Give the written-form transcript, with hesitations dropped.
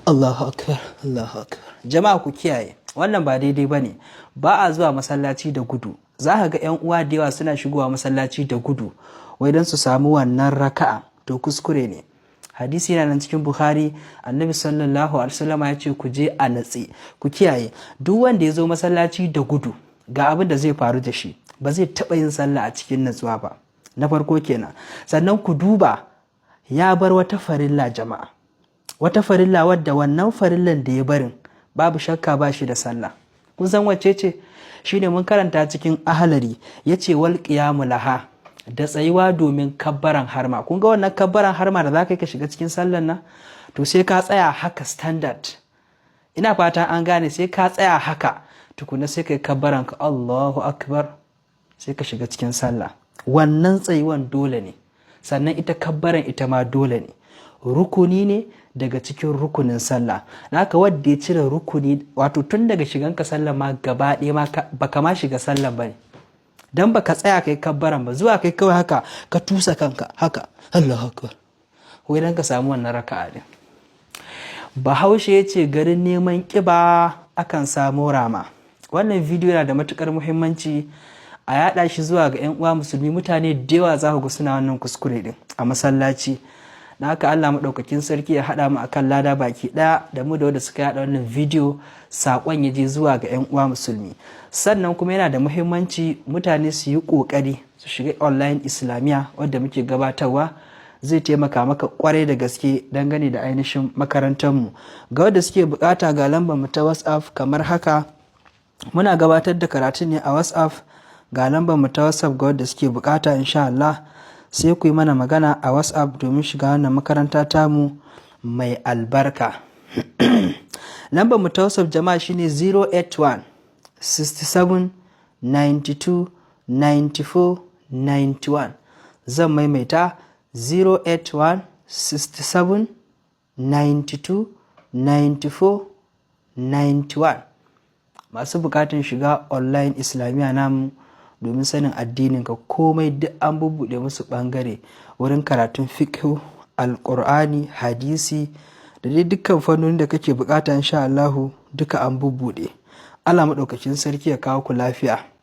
Allahu akbar, Allahu akbar. Jama'a ku kiyaye, wannan ba daidai bane. Ba a zuwa masallaci da gudu. Za ka ga 'yan uwa da yawa suna shigowa masallaci da gudu wai don su samu wannan raka'a, to kuskure ne. Hadisi yana nan cikin Bukhari, Annabi sallallahu alaihi wasallam ya ce ku je a natse. Ku kiyaye, duk wanda ya zo masallaci da gudu ga abin da zai faru da shi, ba zai taɓa yin sallah a cikin natsuwa ba. Na farko kenan. Sannan ku duba, ya bar wata farilla jama'a. Wata farilla wadda wannan farillan da ya barin babu shakka ba shi da sallah. Kun san wacce ce? Shine mun karanta cikin ahalari, yace wal qiyamu laha, da tsayuwa domin kabbaran harma. Kun ga wannan kabbaran harma da zaka yi ka shiga cikin sallan nan, to sai ka tsaya haka standard. Ina fata an gane, sai ka tsaya haka tukuna sai kai kabbaran ka Allahu akbar, sai ka shiga cikin sallah. Wannan tsayuwan dole ne, sannan ita kabbaran ita ma dole ne. Rukuni ne daga cikin rukunin sallah. Naka wadda ya cire rukuni, wato tun daga shiganka sallah ma gaba ɗaya ma baka ma shiga sallah bane. Dan baka tsaya kai kabbaran ba, zuwa kai kawai haka ka tusa kanka haka Allahu akbar, wai dan ka samu wannan raka'a din. Bahaushe ya ce garin neman kiba akan samu rama. Wannan bidiyo yana da matukar muhimmanci a yada shi zuwa ga 'yan uwa musulmi. Mutane da yawa za ku ga suna wannan kuskure din a masallaci. Na haka Allah maɗaukakin sarki ya haɗa mu akan lada baki ɗaya, da mu da wanda suka yaɗa wannan bidiyo, saƙon ya je zuwa ga 'yan uwa musulmi. Sannan kuma yana da muhimmanci mutane su yi ƙoƙari su shiga online islamiyya wadda muke gabatarwa. Zai taimaka maka kwarai da gaske dangane da ainihin makarantarmu. Ga wadda suke bukata, ga lambar mu ta WhatsApp kamar haka. Muna gabatar da karatun ne a WhatsApp. Ga lambar mu ta WhatsApp ga wadda suke bukata, insha Allah sai ku yi mana magana a WhatsApp domin shiga wannan makaranta tamu mai albarka. Lambar mu ta WhatsApp jama'a shine 081 67 92 94 91. Zan maimaita 081 67 92 94 91. Masu bukatun shiga online islamiyya namu domin sanin addinin ka, komai duk an bubbuɗe musu ɓangare wurin karatun fiqh, alƙur'ani, hadisi da dai dukkan fannonin da kake bukata, insha Allahu duka an bubbuɗe. Allah maɗaukakin sarki ya kawo ku lafiya.